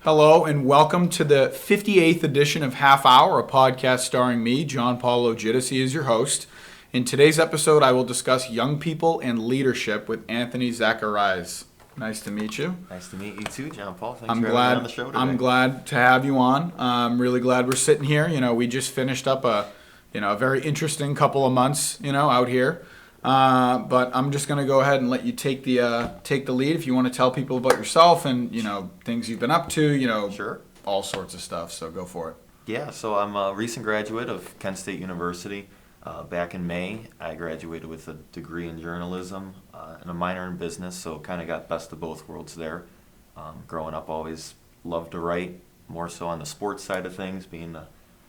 Hello and welcome to the 58th edition of Half Hour, a podcast starring me, John Paul Giudice, as your host. In today's episode, I will discuss young people and leadership with Anthony Zacharyasz. Nice to meet you. Nice to meet you too, John Paul. Thanks for having me on the show today. I'm glad to have you on. I'm really glad we're sitting here. We just finished up a very interesting couple of months, out here. But I'm just going to go ahead and let you take the lead if you want to tell people about yourself and, things you've been up to, Sure. all sorts of stuff. So go for it. Yeah, so I'm a recent graduate of Kent State University. Back in May, I graduated with a degree in journalism and a minor in business, so kind of got best of both worlds there. Growing up, always loved to write, more so on the sports side of things, being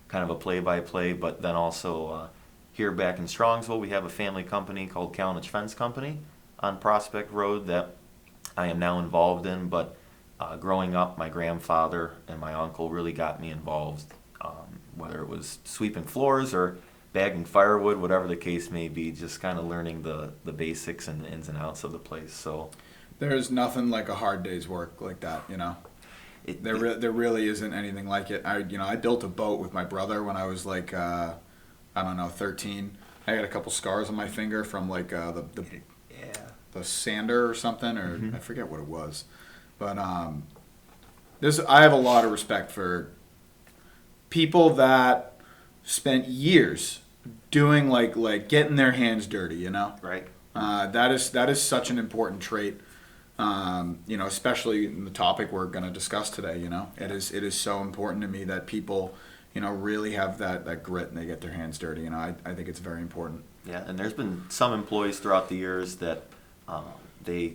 kind of a play-by-play, but then also here back in Strongsville, we have a family company called Calnich Fence Company on Prospect Road that I am now involved in. But growing up, my grandfather and my uncle really got me involved, whether it was sweeping floors or bagging firewood, whatever the case may be, just kind of learning the basics and the ins and outs of the place. So there's nothing like a hard day's work like that, There really isn't anything like it. I built a boat with my brother when I was like 13. I got a couple scars on my finger from like the sander or something, or I forget what it was. But I have a lot of respect for people that spent years doing like getting their hands dirty, Right. That is such an important trait. Especially in the topic we're going to discuss today. It is so important to me that people really have that grit and they get their hands dirty. I think it's very important. Yeah, and there's been some employees throughout the years that they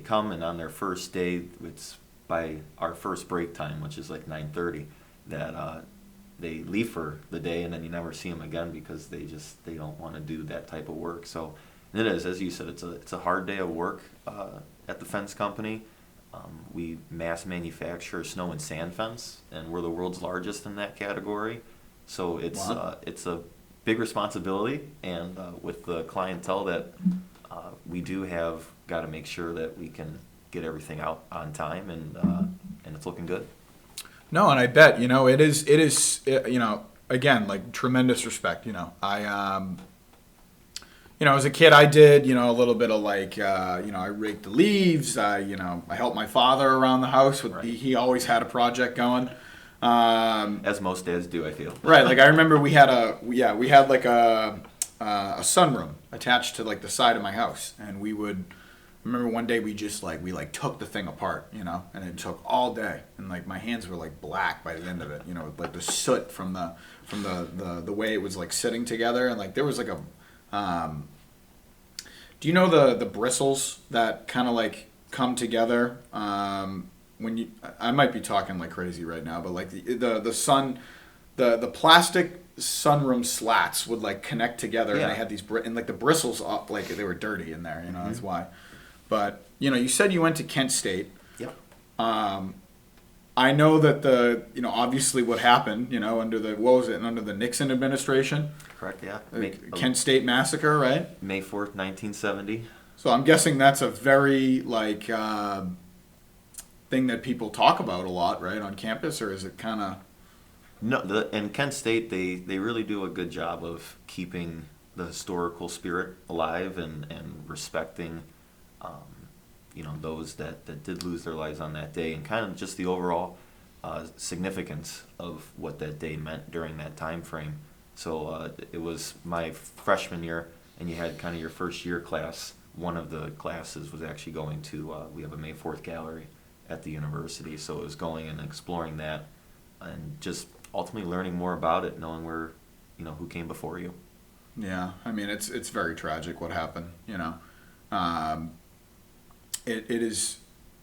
come and on their first day, it's by our first break time, which is like 9:30, that they leave for the day and then you never see them again because they don't want to do that type of work. So it is, as you said, it's a hard day of work at the fence company. We mass manufacture snow and sand fence, and we're the world's largest in that category. So it's a big responsibility, and with the clientele that we do have, got to make sure that we can get everything out on time, and it's looking good. No, and I bet it is again, like, tremendous respect. As a kid, I did, a little bit of like, I raked the leaves. I helped my father around the house. Right. He always had a project going. As most dads do, I feel. Right. Like, I remember we had like a sunroom attached to like the side of my house, and I remember one day we took the thing apart, and it took all day, and like my hands were like black by the end of it, like the soot from the way it was like sitting together, and like there was like a do you know the bristles that kind of like come together when I might be talking like crazy right now, but like the plastic sunroom slats would like connect together, Yeah. and they had these and like the bristles up, like they were dirty in there, that's why. But you said you went to Kent State. Yep. I know that obviously what happened, under the Nixon administration? Correct, yeah. Kent State massacre, right? May 4th, 1970. So I'm guessing that's a very like thing that people talk about a lot, right, on campus, or is it kind of? No, in Kent State, they really do a good job of keeping the historical spirit alive and respecting, those that did lose their lives on that day, and kind of just the overall significance of what that day meant during that time frame. So it was my freshman year, and you had kind of your first year class. One of the classes was actually going to, we have a May 4th gallery at the university, so it was going and exploring that and just ultimately learning more about it, knowing where, who came before you. Yeah, I mean, it's very tragic what happened, It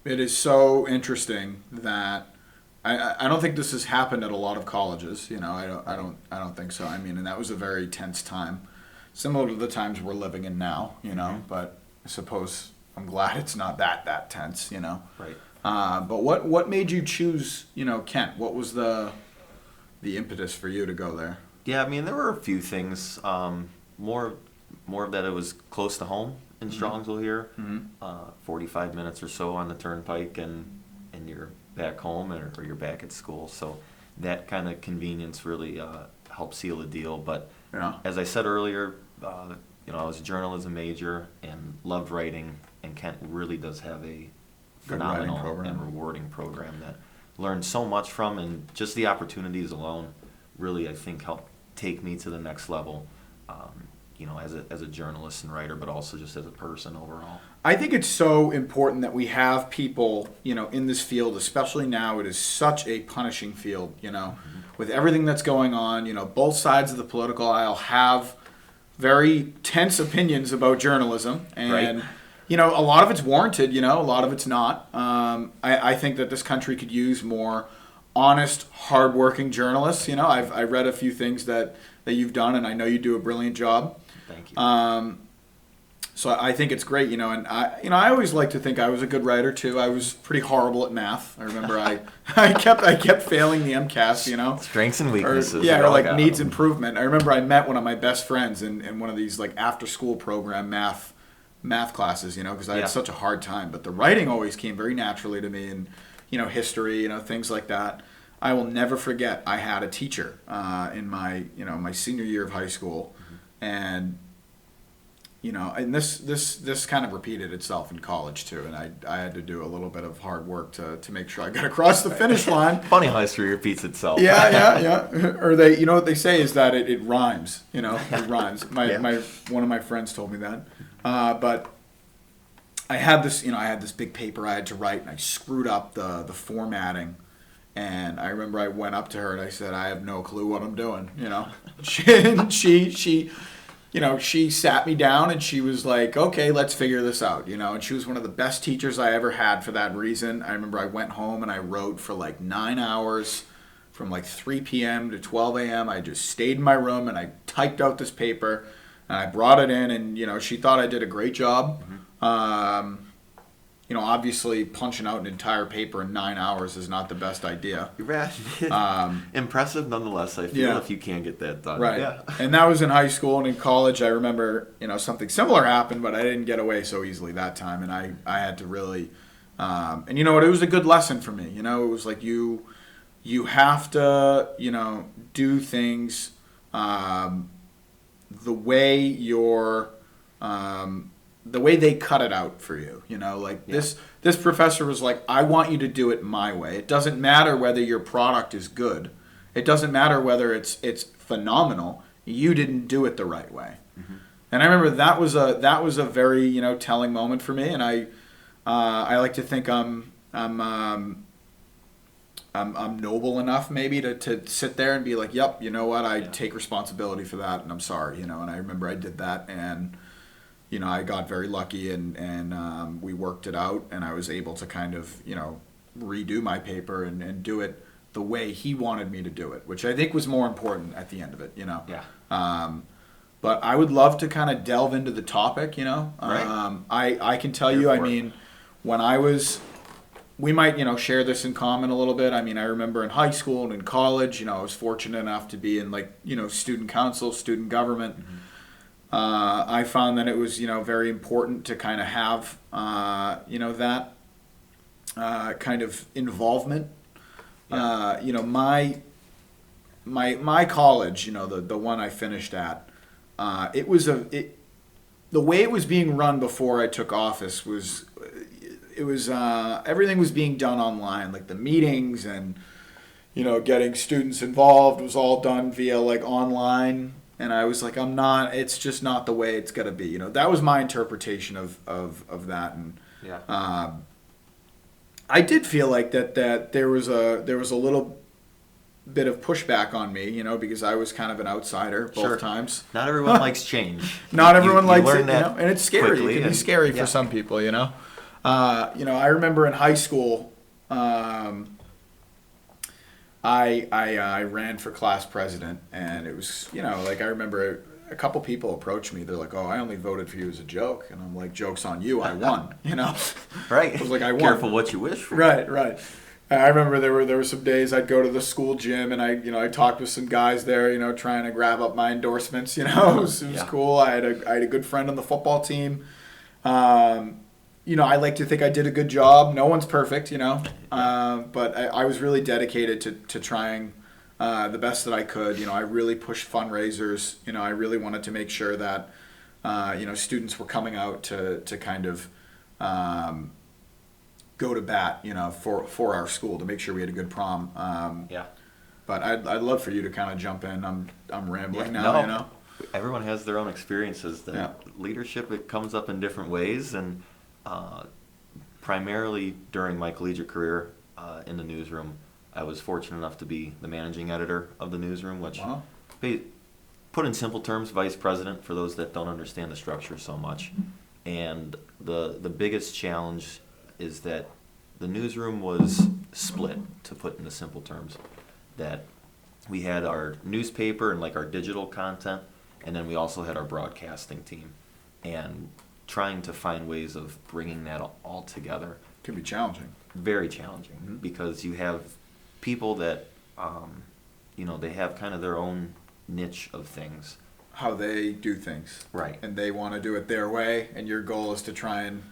is so interesting that I don't think this has happened at a lot of colleges. I don't think so. I mean, and that was a very tense time, similar to the times we're living in now. But I suppose I'm glad it's not that tense. Right. But what made you choose Kent? What was the impetus for you to go there? Yeah, I mean, there were a few things. More of that it was close to home in Strongsville here, 45 minutes or so on the turnpike, and you're back home or you're back at school. So that kind of convenience really helps seal the deal. But as I said earlier, I was a journalism major and loved writing, and Kent really does have a phenomenal and rewarding program that learned so much from, and just the opportunities alone really, I think, helped take me to the next level, as a journalist and writer, but also just as a person overall. I think it's so important that we have people, in this field, especially now. It is such a punishing field, with everything that's going on. Both sides of the political aisle have very tense opinions about journalism, and a lot of it's warranted. A lot of it's not. I think that this country could use more honest, hardworking journalists. I read a few things that you've done, and I know you do a brilliant job. Thank you. So I think it's great, and I always like to think I was a good writer too. I was pretty horrible at math. I remember I kept failing the MCAS, Strengths and weaknesses. Or needs improvement. I remember I met one of my best friends in one of these after school program math classes, because I had such a hard time. But the writing always came very naturally to me, and history, things like that. I will never forget. I had a teacher in my senior year of high school, and and this kind of repeated itself in college too, and I had to do a little bit of hard work to make sure I got across the finish line. Funny how history repeats itself. Yeah. Or they, what they say is that it rhymes. It rhymes. One of my friends told me that. But I had this big paper I had to write, and I screwed up the formatting. And I remember I went up to her and I said, I have no clue what I'm doing. She sat me down and she was like, okay, let's figure this out, and she was one of the best teachers I ever had for that reason. I remember I went home and I wrote for 9 hours from 3 p.m. to 12 a.m. I just stayed in my room and I typed out this paper and I brought it in, and, she thought I did a great job. Obviously punching out an entire paper in 9 hours is not the best idea. Impressive nonetheless, I feel, if you can get that done. Right. Yeah. And that was in high school, and in college I remember, something similar happened, but I didn't get away so easily that time, and I had to really, and it was a good lesson for me. It was like you have to, do things the way they cut it out for you, This professor was like, I want you to do it my way. It doesn't matter whether your product is good. It doesn't matter whether it's phenomenal. You didn't do it the right way. Mm-hmm. And I remember that was a very telling moment for me. And I like to think I'm noble enough maybe to sit there and be like, yep, you know what, I take responsibility for that, and I'm sorry, And I remember I did that, and I got very lucky, and we worked it out, and I was able to kind of, redo my paper and do it the way he wanted me to do it, which I think was more important at the end of it, Yeah. But I would love to kind of delve into the topic, Right. I can tell you, when I was, we might, share this in common a little bit. I remember in high school and in college, I was fortunate enough to be in student council, student government. Mm-hmm. I found that it was, very important to kind of have, that kind of involvement. My college, the one I finished at, the way it was being run before I took office was everything was being done online, the meetings and, getting students involved was all done via online. And I was like, it's just not the way it's going to be. That was my interpretation of that. And I did feel like that there was a little bit of pushback on me, because I was kind of an outsider both times. Not everyone likes change. Not everyone likes it, that and it's scary. Quickly, it can be scary for some people, I remember in high school, I ran for class president, and it was, I remember a couple people approached me. They're like, oh, I only voted for you as a joke. And I'm like, joke's on you. I won, Right. I was like, I won. Careful what you wish for. Right. I remember there were some days I'd go to the school gym, and I talked with some guys there, trying to grab up my endorsements, it was cool. I had a good friend on the football team. I like to think I did a good job. No one's perfect, but I was really dedicated to trying the best that I could. I really pushed fundraisers. I really wanted to make sure that, students were coming out to kind of go to bat, for our school to make sure we had a good prom. But I'd love for you to kind of jump in. I'm rambling now. Everyone has their own experiences. Leadership, it comes up in different ways, and primarily during my collegiate career in the newsroom, I was fortunate enough to be the managing editor of the newsroom, which, put in simple terms, vice president for those that don't understand the structure so much. And the biggest challenge is that the newsroom was split, to put into simple terms. That we had our newspaper and like our digital content, and then we also had our broadcasting team. And trying to find ways of bringing that all together can be challenging. Very challenging, because you have people that, they have kind of their own niche of things. How they do things. Right. And they want to do it their way, and your goal is to try and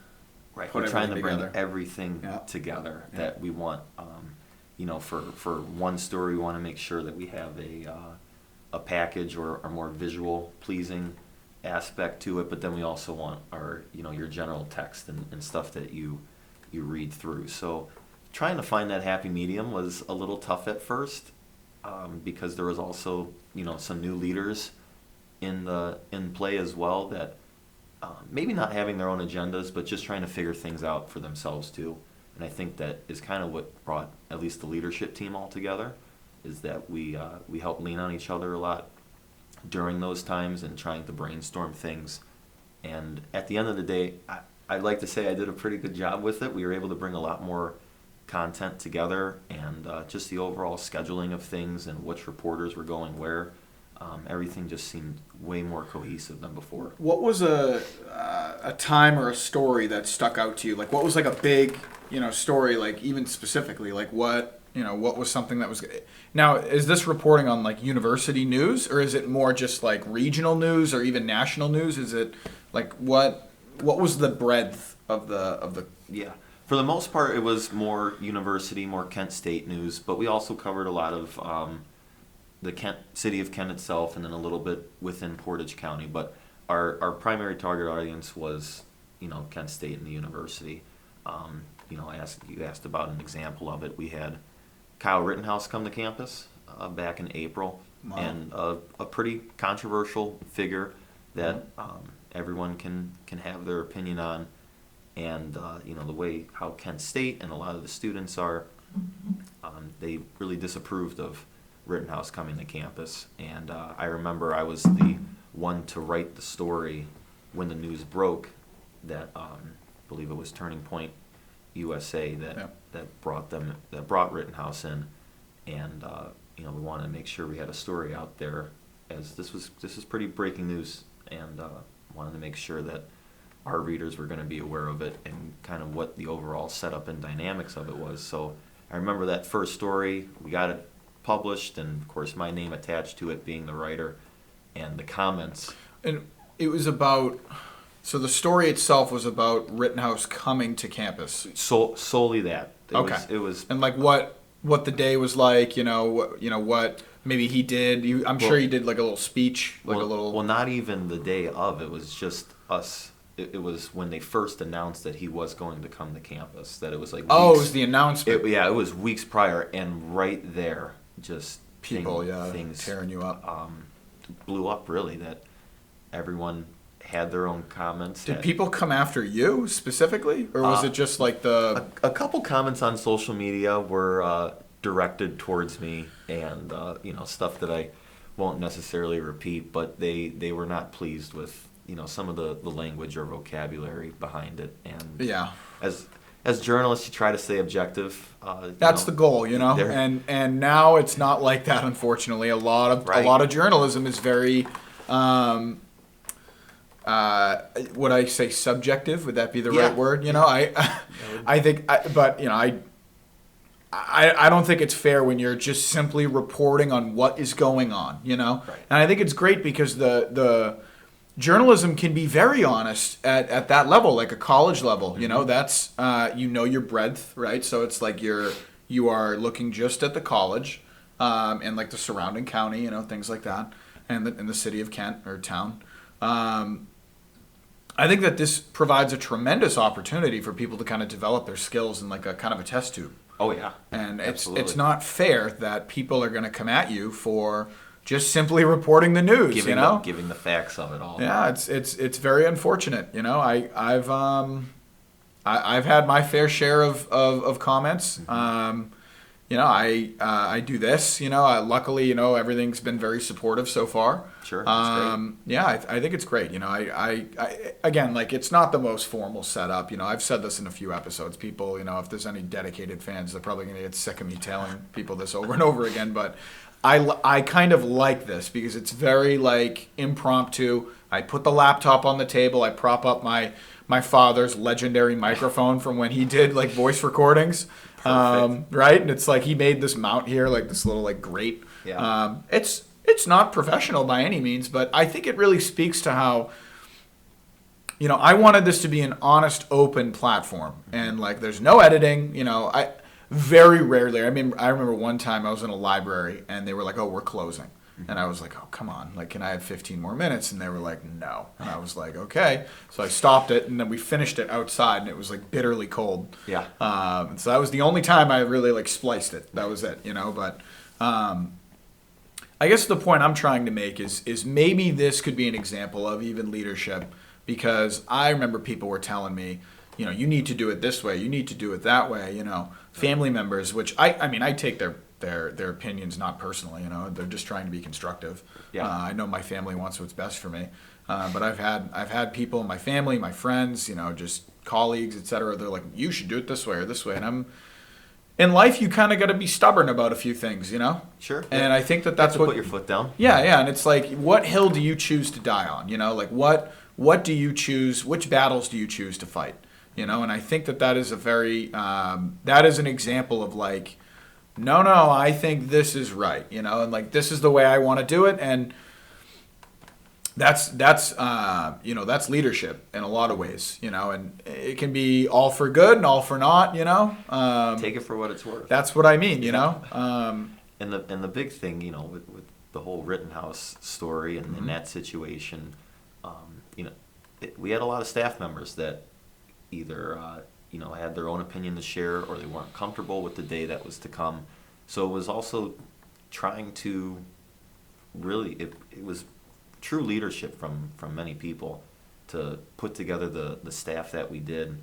We're trying to bring everything together that we want. For one story, we want to make sure that we have a package or a more visual pleasing aspect to it, but then we also want our, your general text and stuff that you read through. So trying to find that happy medium was a little tough at first, because there was also, some new leaders in play as well that maybe not having their own agendas, but just trying to figure things out for themselves too. And I think that is kind of what brought at least the leadership team all together, is that we helped lean on each other a lot during those times and trying to brainstorm things. And at the end of the day, I'd like to say I did a pretty good job with it. We were able to bring a lot more content together, and just the overall scheduling of things and which reporters were going where. Everything just seemed way more cohesive than before. What was a time or a story that stuck out to you? Like, what was like a big, story, like even specifically, like what was something that was... Now, is this reporting on like university news, or is it more just like regional news or even national news? Is it like what was the breadth of the... Yeah. For the most part, it was more university, more Kent State news, but we also covered a lot of the city of Kent itself, and then a little bit within Portage County. But our primary target audience was, Kent State and the university. You asked about an example of it. We had Kyle Rittenhouse come to campus back in April, and a pretty controversial figure that everyone can have their opinion on. And the way how Kent State and a lot of the students are, they really disapproved of Rittenhouse coming to campus. And I remember I was the one to write the story when the news broke that I believe it was Turning Point USA that brought Rittenhouse in, and we wanted to make sure we had a story out there, as this is pretty breaking news, and wanted to make sure that our readers were going to be aware of it and kind of what the overall setup and dynamics of it was. So I remember that first story, we got it published, and of course my name attached to it being the writer, and the comments. And it was about, so the story itself was about Rittenhouse coming to campus. Solely that. It was and like what the day was like, what maybe he did. I'm sure he did like a little speech, like a little. Well, not even the day of. It was just us. It was when they first announced that he was going to come to campus. That it was like weeks, it was the announcement. It was weeks prior, and right there, just people, things tearing you up, blew up. Really, that everyone had their own comments. Did people come after you specifically, or was it just like a couple comments on social media were directed towards me, and stuff that I won't necessarily repeat, but they were not pleased with some of the language or vocabulary behind it. And as journalists, you try to stay objective. That's the goal, and now it's not like that, unfortunately. A lot of journalism is very would I say subjective? Would that be the right word? I think, I don't think it's fair when you're just simply reporting on what is going on, Right. And I think it's great because the journalism can be very honest at that level, like a college level. You know, that's your breadth, right? So it's like you are looking just at the college, and like the surrounding county, you know, things like that, and in the city of Kent or town. I think that this provides a tremendous opportunity for people to kind of develop their skills in like a kind of a test tube. Oh yeah, and absolutely. It's not fair that people are going to come at you for just simply reporting the news, giving the facts of it all. Yeah, it's very unfortunate. You know, I've had my fair share of comments. You know, I do this. You know, luckily, you know, everything's been very supportive so far. Sure. That's great. Yeah, I think it's great. You know, I again, like, it's not the most formal setup. You know, I've said this in a few episodes. People, you know, if there's any dedicated fans, they're probably going to get sick of me telling people this over and over again. But I kind of like this because it's very, like, impromptu. I put the laptop on the table. I prop up my father's legendary microphone from when he did, like, voice recordings. Right? And it's like he made this mount here, like this little, like, grate. Yeah. It's not professional by any means, but I think it really speaks to how, you know, I wanted this to be an honest, open platform. And, like, there's no editing. You know, I very rarely, I remember one time I was in a library and they were like, "Oh, we're closing." And I was like, "Oh, come on. Like, can I have 15 more minutes?" And they were like, "No." And I was like, "Okay." So I stopped it, and then we finished it outside, and it was, like, bitterly cold. Yeah. And so that was the only time I really, like, spliced it. That was it, you know. But I guess the point I'm trying to make is maybe this could be an example of even leadership, because I remember people were telling me, you know, you need to do it this way, you need to do it that way, you know. Family members, which I take their opinions not personally, you know. They're just trying to be constructive. Yeah. I know my family wants what's best for me, but I've had people in my family, my friends, you know, just colleagues, etc. They're like, "You should do it this way or this way," and in life, you kind of got to be stubborn about a few things, you know. Sure. And I think that's you have to what put your foot down. Yeah, and it's like, what hill do you choose to die on? You know, like what do you choose? Which battles do you choose to fight? You know, and I think that is a very that is an example of, like, no, I think this is right, you know, and, like, this is the way I want to do it, and that's you know, that's leadership in a lot of ways, you know, and it can be all for good and all for naught, you know. Take it for what it's worth. That's what I mean, you know. And the big thing, you know, with the whole Rittenhouse story and in that situation, you know, we had a lot of staff members that either you know, had their own opinion to share, or they weren't comfortable with the day that was to come. So it was also trying to really, it was true leadership from many people to put together the staff that we did,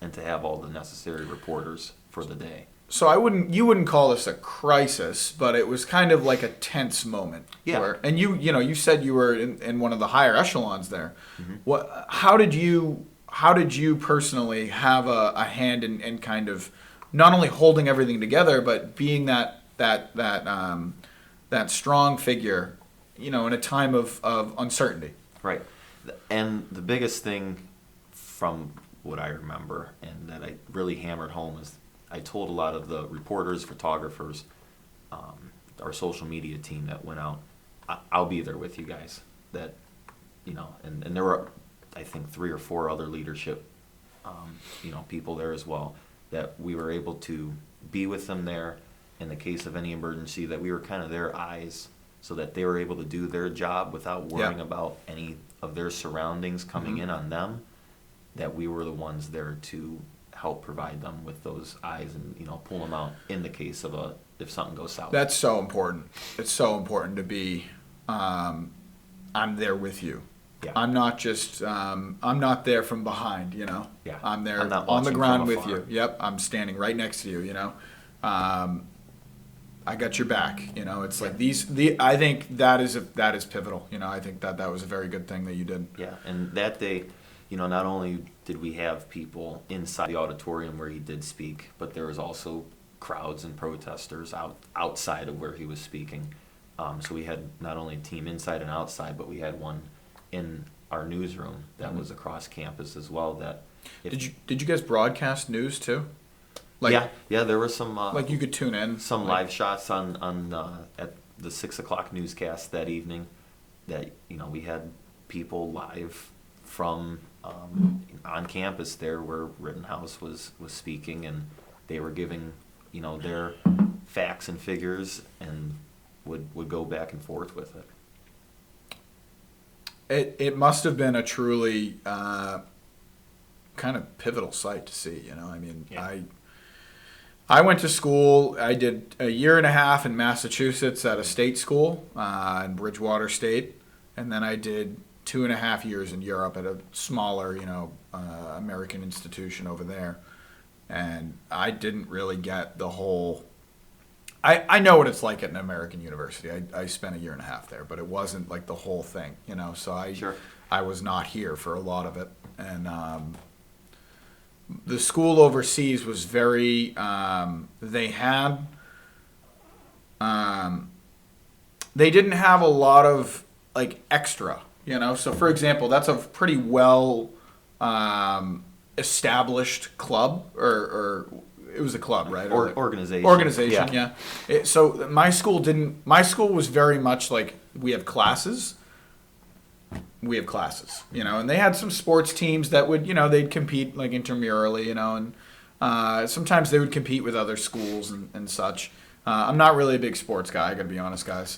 and to have all the necessary reporters for the day. So you wouldn't call this a crisis, but it was kind of like a tense moment. Yeah. And you said you were in one of the higher echelons there. How did you personally have a hand in kind of not only holding everything together, but being that strong figure, you know, in a time of uncertainty? Right. And the biggest thing from what I remember, and that I really hammered home, is I told a lot of the reporters, photographers, our social media team that went out, I'll be there with you guys. That, you know, and there were, I think, 3 or 4 other leadership, you know, people there as well, that we were able to be with them there in the case of any emergency, that we were kind of their eyes, so that they were able to do their job without worrying about any of their surroundings coming in on them, that we were the ones there to help provide them with those eyes and, you know, pull them out in the case of if something goes south. That's so important. It's so important to be, I'm there with you. Yeah. I'm not just, I'm not there from behind, you know. Yeah. I'm there on the ground with you. Yep. I'm standing right next to you, you know. I got your back, you know. It's like I think that is pivotal, you know. I think that was a very good thing that you did. Yeah. And that day, you know, not only did we have people inside the auditorium where he did speak, but there was also crowds and protesters outside of where he was speaking. So we had not only a team inside and outside, but we had one in our newsroom that was across campus as well. Did you guys broadcast news too? Like, yeah, there were some like you could tune in, some live shots on at the 6 o'clock newscast that evening. That, you know, we had people live from on campus there where Rittenhouse was speaking, and they were giving, their facts and figures, and would go back and forth with it. It must have been a truly kind of pivotal sight to see. I mean, Yeah. I went to school. I did a year and a half in Massachusetts at a state school in Bridgewater State, and then I did 2.5 years in Europe at a smaller, American institution over there. And I didn't really get the whole. I know what it's like at an American university. I spent a year and a half there, but it wasn't like the whole thing, So Sure. I was not here for a lot of it, and the school overseas was very. They had. They didn't have a lot of like extra, So for example, that's a pretty well established club, or it was a club, right? Organization. Organization, yeah. So my school didn't. My school was very much like we have classes. And they had some sports teams that would, they'd compete like intramurally, and sometimes they would compete with other schools and such. I'm not really a big sports guy, I gotta be honest, guys.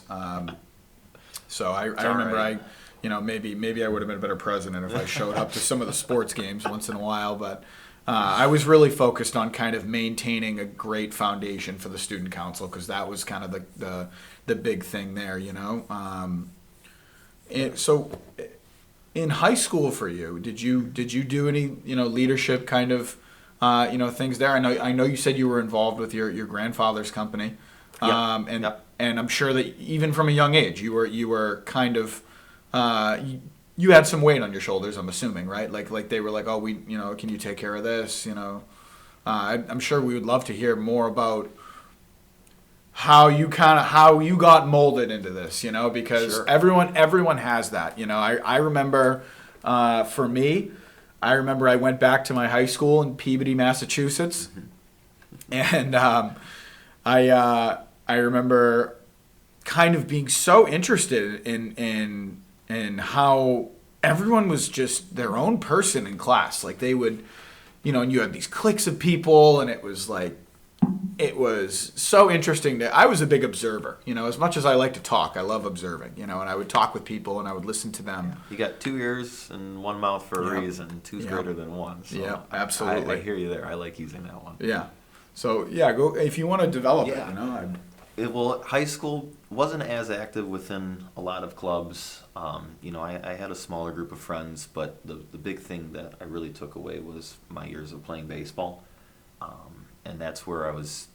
So I remember right. Maybe I would have been a better president if I showed up to some of the sports games once in a while, but I was really focused on kind of maintaining a great foundation for the student council, because that was kind of the big thing there, So in high school for you, did you do any leadership kind of things there? I know you said you were involved with your grandfather's company, Yep. And I'm sure that even from a young age you were kind of you had some weight on your shoulders, I'm assuming, right? Like they were like, oh, can you take care of this? I'm sure we would love to hear more about how you got molded into this, because Sure. everyone has that. I remember, for me, I went back to my high school in Peabody, Massachusetts, and I remember kind of being so interested in how everyone was just their own person in class. Like they would, and you had these cliques of people, and it was so interesting I was a big observer, as much as I like to talk, I love observing, and I would talk with people and I would listen to them. You got 2 ears and 1 mouth for a reason. Two's greater than one. So yeah, absolutely. I hear you there. I like using that one. Yeah. So yeah, go if you want to develop Yeah. it, Well, high school wasn't as active within a lot of clubs. I had a smaller group of friends, but the big thing that I really took away was my years of playing baseball. And that's where I was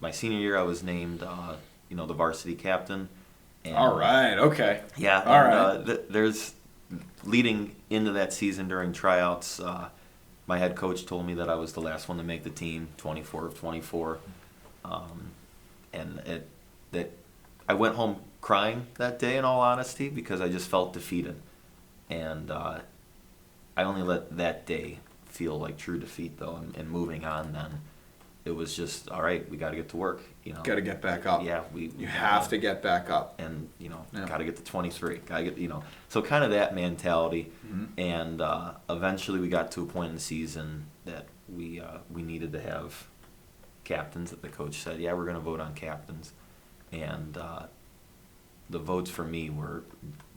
my senior year. I was named, the varsity captain. And, all right, okay. Yeah. All right. There's leading into that season during tryouts. My head coach told me that I was the last one to make the team, 24 of 24, and that I went home crying that day, in all honesty, because I just felt defeated, and I only let that day feel like true defeat, though, and moving on then. It was just, all right, we got to get to work. Got to get back up. Yeah, you have to get back up, and got to get to 23. Got to get so kind of that mentality, and eventually we got to a point in the season that we needed to have captains. That the coach said, yeah, we're going to vote on captains, and the votes for me were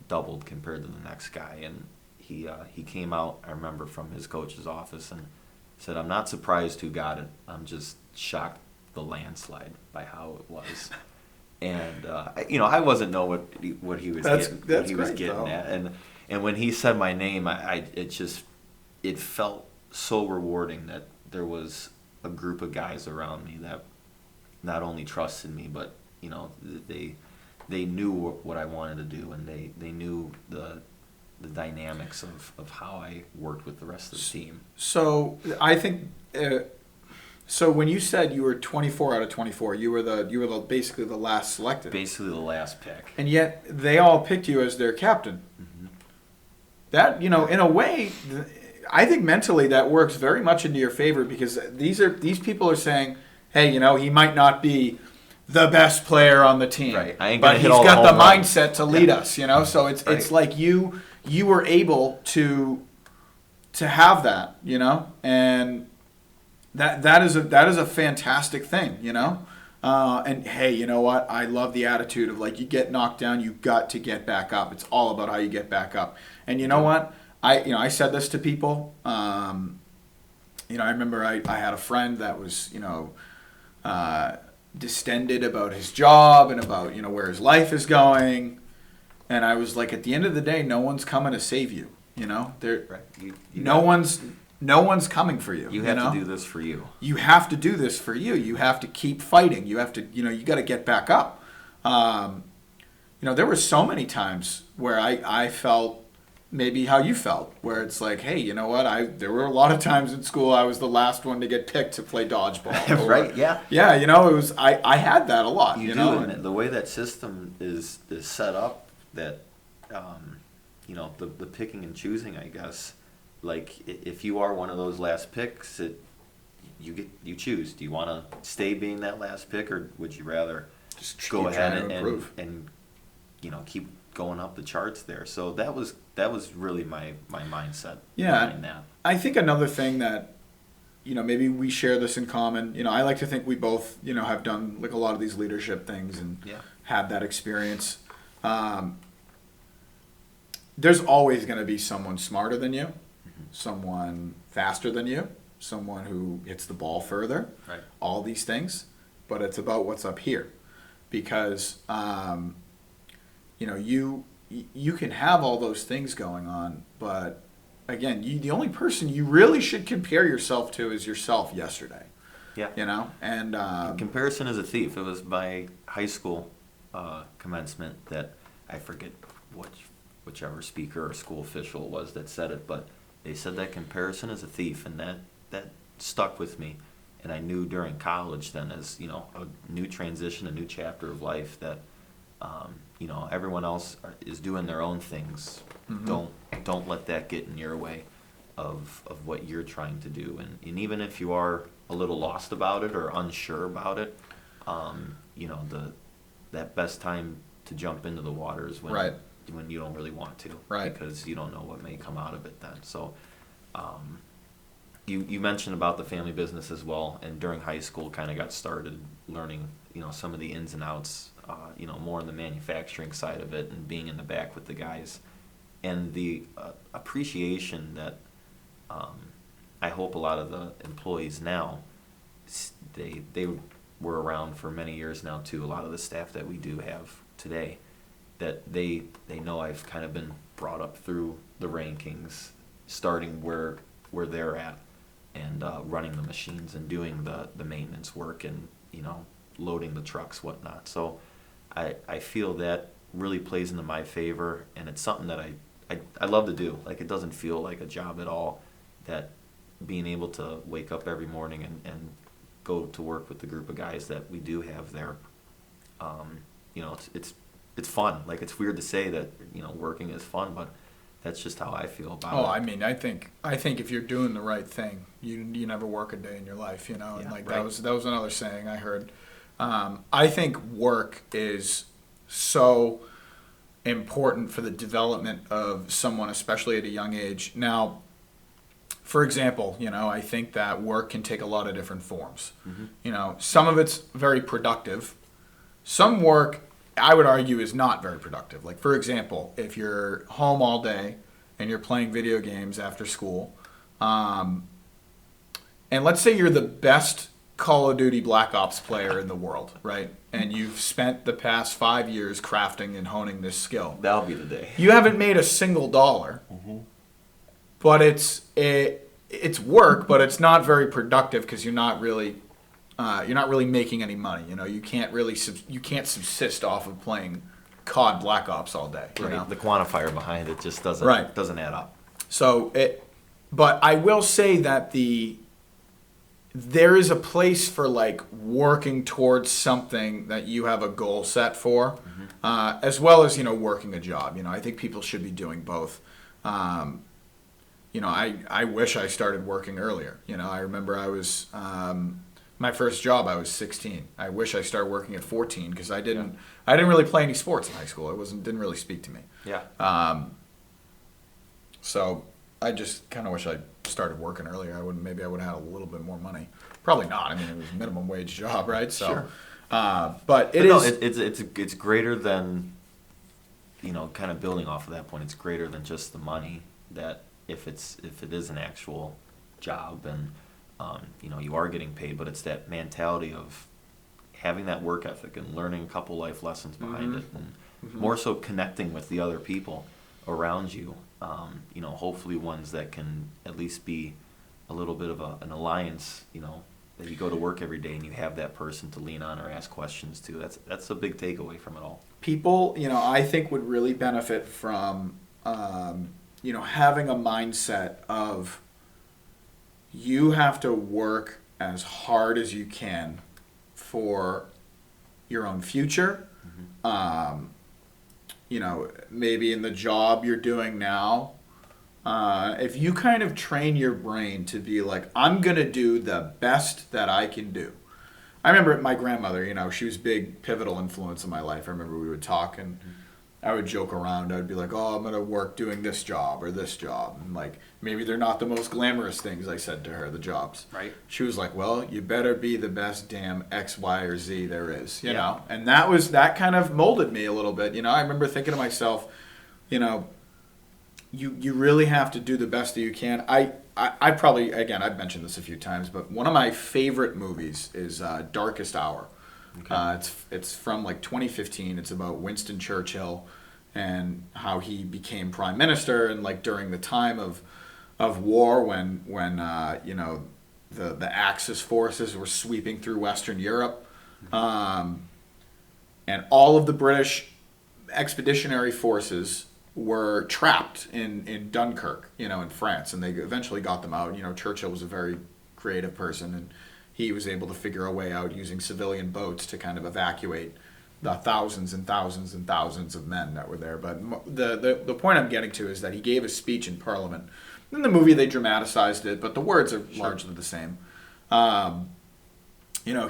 doubled compared to the next guy, and he came out, I remember, from his coach's office and said, I'm not surprised who got it. I'm just shocked the landslide by how it was. And I wasn't know what he was getting at. And when he said my name, it felt so rewarding that there was a group of guys around me that not only trusted me, but they knew what I wanted to do, and they knew the dynamics of how I worked with the rest of the team. So I think, so when you said you were 24 out of 24, you were basically the last selected. Basically the last pick. And yet they all picked you as their captain. Mm-hmm. That, in a way, I think mentally that works very much into your favor, because these people are saying, hey, he might not be the best player on the team, right? But he's got the mindset to lead us, So it's like you were able to have that, and that is a fantastic thing, and hey, you know what? I love the attitude of like, you get knocked down, you got to get back up. It's all about how you get back up. And you know what? I said this to people. I remember I had a friend that was, distended about his job and about, where his life is going. And I was like, at the end of the day, no one's coming to save you. Right. No one's coming for you. You have to do this for you. You have to do this for you. You have to keep fighting. You have to, you got to get back up. There were so many times where I felt maybe how you felt, where it's like, hey, you know what? There were a lot of times in school I was the last one to get picked to play dodgeball. Right? Yeah. Yeah. It was I had that a lot. You do, and the way that system is set up, that the picking and choosing, I guess. Like, if you are one of those last picks, you choose. Do you want to stay being that last pick, or would you rather just go ahead and keep going up the charts there? So that was really my mindset behind that. I think another thing that maybe we share this in common. I like to think we both have done like a lot of these leadership things and had that experience. There's always going to be someone smarter than you, someone faster than you, someone who hits the ball further, right. All these things, but it's about what's up here, because you can have all those things going on, but again, the only person you really should compare yourself to is yourself yesterday. Yeah. And comparison is a thief. It was my high school commencement that I forget whichever speaker or school official it was that said it, but they said that comparison is a thief, and that stuck with me. And I knew during college then, as a new transition, a new chapter of life, that everyone else is doing their own things. Mm-hmm. Don't let that get in your way of what you're trying to do. And even if you are a little lost about it or unsure about it, that best time to jump into the water is when you don't really want to, right? Because you don't know what may come out of it then. So, you mentioned about the family business as well, and during high school, kind of got started learning, some of the ins and outs, more on the manufacturing side of it, and being in the back with the guys, and the appreciation that I hope a lot of the employees now, they were around for many years now too. A lot of the staff that we do have today, that they know I've kind of been brought up through the rankings, starting where they're at, and running the machines and doing the maintenance work, and loading the trucks, whatnot. So I feel that really plays into my favor, and it's something that I love to do. Like, it doesn't feel like a job at all, that being able to wake up every morning and go to work with the group of guys that we do have there. It's fun. Like, it's weird to say that working is fun, but that's just how I feel about it. Oh, I mean, I think if you're doing the right thing, you never work a day in your life, and right. that was another saying I heard. I think work is so important for the development of someone, especially at a young age. Now, for example, I think that work can take a lot of different forms. Mm-hmm. Some of it's very productive. Some work, I would argue, is not very productive. Like, for example, if you're home all day and you're playing video games after school, and let's say you're the best Call of Duty Black Ops player in the world, right? And you've spent the past 5 years crafting and honing this skill. That'll be the day. You haven't made a single dollar, mm-hmm. But it's work, but it's not very productive because you're not really making any money. You can't subsist off of playing COD Black Ops all day. Right. The quantifier behind it just doesn't add up. So but I will say that there is a place for like working towards something that you have a goal set for, mm-hmm. As well as working a job. I think people should be doing both. I wish I started working earlier. I remember I was my first job. I was 16. I wish I started working at 14 because I didn't really play any sports in high school. Didn't really speak to me. Yeah. So I just kind of wish I started working earlier. Maybe I would have had a little bit more money. Probably not. I mean, it was a minimum wage job, right? So, Sure. But it's greater than, kind of building off of that point. It's greater than just the money. That if it is an actual job and you are getting paid, but it's that mentality of having that work ethic and learning a couple life lessons behind it, and more so connecting with the other people around you. Hopefully ones that can at least be a little bit of an alliance. That you go to work every day and you have that person to lean on or ask questions to. That's a big takeaway from it all. People, I think would really benefit from, having a mindset of you have to work as hard as you can for your own future. Maybe in the job you're doing now, if you kind of train your brain to be like, I'm going to do the best that I can do. I remember my grandmother, she was a big pivotal influence in my life. I remember we would talk and I would joke around. I'd be like, oh, I'm going to work doing this job or this job. And like, maybe they're not the most glamorous things, I said to her, the jobs. Right. She was like, well, you better be the best damn X, Y, or Z there is, you know? And that kind of molded me a little bit. I remember thinking to myself, you really have to do the best that you can. I probably, again, I've mentioned this a few times, but one of my favorite movies is Darkest Hour. Okay. It's from like 2015. It's about Winston Churchill and how he became prime minister, and like during the time of war when the Axis forces were sweeping through Western Europe, and all of the British expeditionary forces were trapped in Dunkirk, in France, and they eventually got them out. Churchill was a very creative person, and he was able to figure a way out using civilian boats to kind of evacuate the thousands and thousands and thousands of men that were there. But the point I'm getting to is that he gave a speech in Parliament. In the movie, they dramatized it, but the words are largely the same.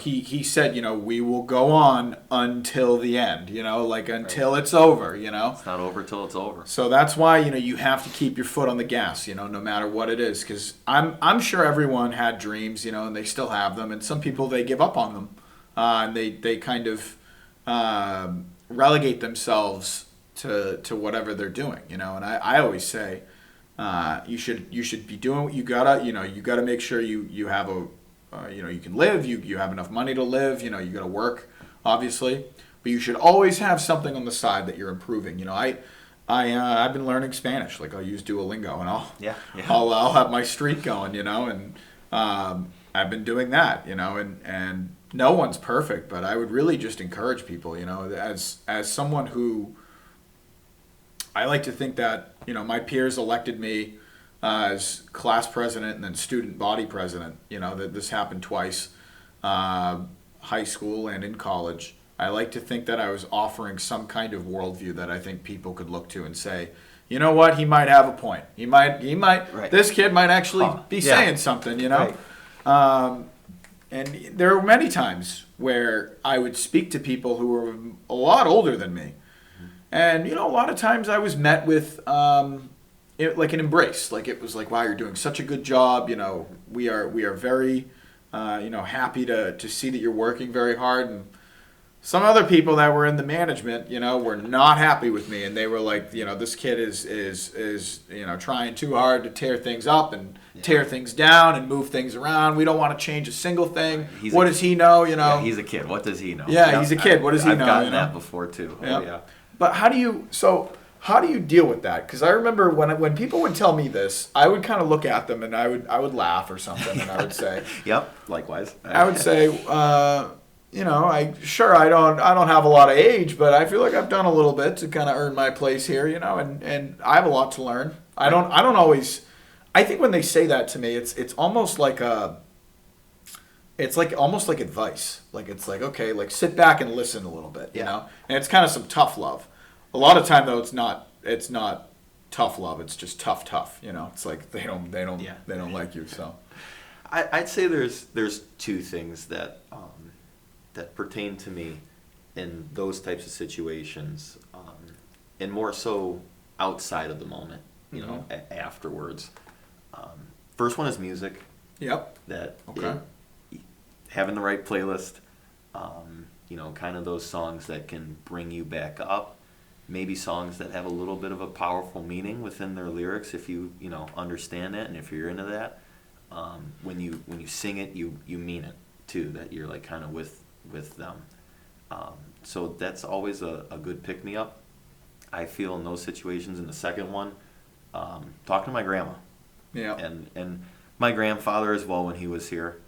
He said, we will go on until the end, until it's over, It's not over till it's over. So that's why, you have to keep your foot on the gas, no matter what it is. Because I'm sure everyone had dreams, and they still have them. And some people, they give up on them. And they kind of relegate themselves to whatever they're doing, And I always say, you should be doing what you gotta make sure you have you can live, you have enough money to live, you gotta work, obviously, but you should always have something on the side that you're improving. I've been learning Spanish, like I'll use Duolingo and I'll have my streak going, and I've been doing that, and no one's perfect, but I would really just encourage people, as someone who I like to think that, my peers elected me as class president and then student body president, that this happened twice, high school and in college. I like to think that I was offering some kind of worldview that I think people could look to and say, you know what, he might have a point. He might, right. This kid might actually be saying something, Right. And there were many times where I would speak to people who were a lot older than me. And, a lot of times I was met with like an embrace. Like it was like, wow, you're doing such a good job. We are very, happy to see that you're working very hard. And some other people that were in the management, were not happy with me, and they were like, this kid is trying too hard to tear things up and tear things down and move things around. We don't want to change a single thing. What does he know? Yeah, he's a kid. What does he know? Yeah, he's a kid. What does he know? I've gotten that before too. Yeah. Oh, yeah. But how do you deal with that? Because I remember when people would tell me this, I would kind of look at them and I would laugh or something, and I would say, "Yep, likewise." I would say, I don't have a lot of age, but I feel like I've done a little bit to kind of earn my place here, and I have a lot to learn. I don't always. I think when they say that to me, it's almost like almost like advice. Like it's like, okay, like sit back and listen a little bit, and it's kind of some tough love. A lot of time though, it's not tough love. It's just tough. It's like they don't like you. So I'd say there's two things that pertain to me in those types of situations, and more so outside of the moment. you know, afterwards. First one is music. Yep. That Okay. having the right playlist, you know, kind of those songs that can bring you back up. Maybe songs that have a little bit of a powerful meaning within their lyrics, if you know, understand that, and if you're into that. When you sing it, you mean it too. That you're like kind of with them. So that's always a good pick me up. I feel in those situations. In the second one, talking to my grandma. Yeah. And my grandfather as well when he was here.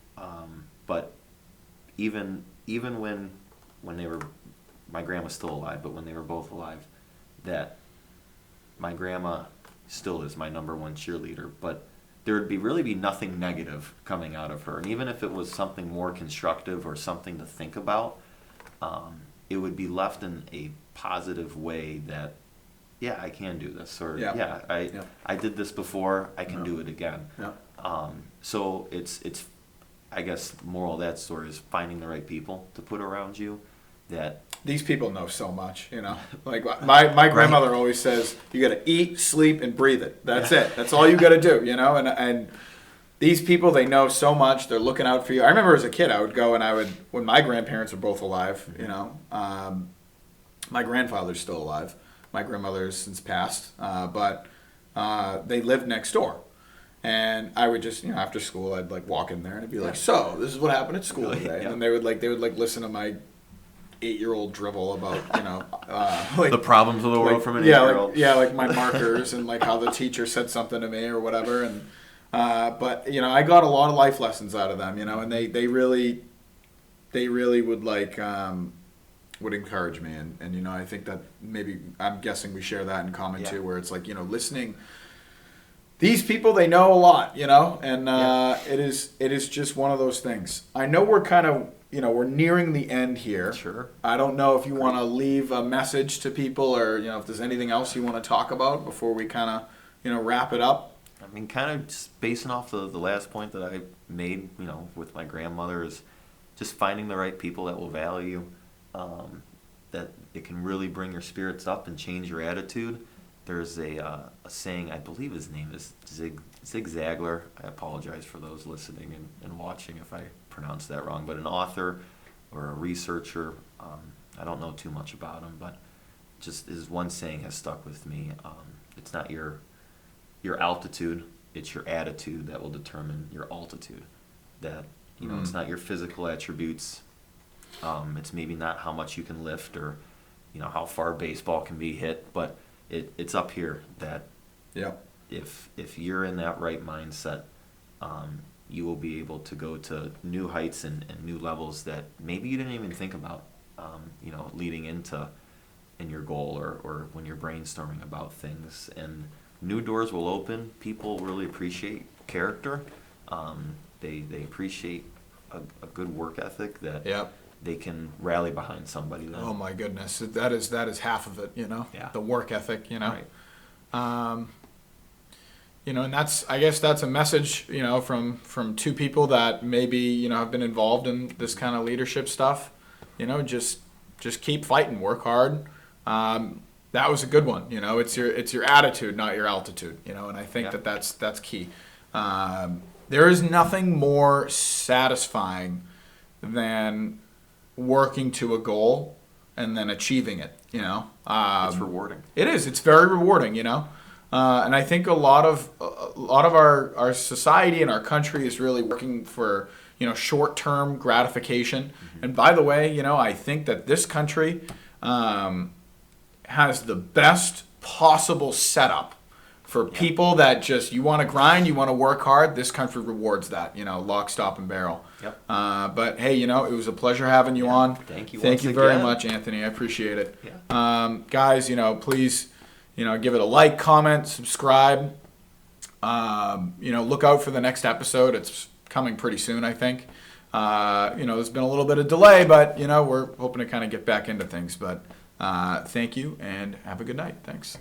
But even when they were, my grandma's still alive, but when they were both alive, that my grandma still is my number one cheerleader. But there would really be nothing negative coming out of her. And even if it was something more constructive or something to think about, it would be left in a positive way that, yeah, I can do this. Or, I did this before, I can do it again. Yeah. So it's I guess, moral of that story is finding the right people to put around you that... These people know so much, you know. Like my grandmother always says, you got to eat, sleep, and breathe it. That's it. That's all you got to do, you know. And these people, they know so much. They're looking out for you. I remember as a kid, I would go and when my grandparents were both alive, you know. My grandfather's still alive. My grandmother's since passed, but they lived next door. And I would just, you know, after school, I'd like walk in there and I'd be like, "So, this is what happened at school today." And then they would listen to my 8-year-old drivel about, you know, like the problems of the world from an 8-year-old. Like my markers and like how the teacher said something to me or whatever. And but you know, I got a lot of life lessons out of them, you know, and they really would like would encourage me, and you know, I think that maybe I'm guessing we share that in common too, where it's like, you know, listening. These people, they know a lot, you know, and it is just one of those things. I know we're kind of, you know, we're nearing the end here. Sure. I don't know if you want to leave a message to people, or, you know, if there's anything else you want to talk about before we kind of, you know, wrap it up. I mean, kind of just basing off the last point that I made, you know, with my grandmother, is just finding the right people that will value, that it can really bring your spirits up and change your attitude. There's a saying, I believe his name is Zig Ziglar. I apologize for those listening and watching if I pronounce that wrong, but an author or a researcher, I don't know too much about him, but just his one saying has stuck with me. It's not your altitude, it's your attitude that will determine your altitude. That, you know, it's not your physical attributes. It's maybe not how much you can lift or, you know, how far baseball can be hit, but it's up here that if you're in that right mindset, you will be able to go to new heights and new levels that maybe you didn't even think about, you know, leading into in your goal or when you're brainstorming about things. And new doors will open. People really appreciate character. They appreciate a good work ethic that they can rally behind somebody. Oh my goodness, that is half of it, you know. The work ethic, you know. Right. You know, and I guess that's a message, you know, from two people that maybe, you know, have been involved in this kind of leadership stuff. You know, just keep fighting, work hard. That was a good one. You know, it's your attitude, not your altitude. You know, and I think that's key. There is nothing more satisfying than working to a goal and then achieving it. You know, it's rewarding. It is. It's very rewarding. You know. And I think a lot of our society and our country is really working for, you know, short-term gratification. Mm-hmm. And by the way, you know, I think that this country has the best possible setup for people that just, you want to grind, you want to work hard. This country rewards that, you know, lock, stock, and barrel. Yep. But hey, you know, it was a pleasure having you on. Thank you. Thank you very much, Anthony. I appreciate it. Yeah. Guys, you know, please, you know, give it a like, comment, subscribe. You know, look out for the next episode. It's coming pretty soon, I think. You know, there's been a little bit of delay, but, you know, we're hoping to kind of get back into things. But thank you, and have a good night. Thanks.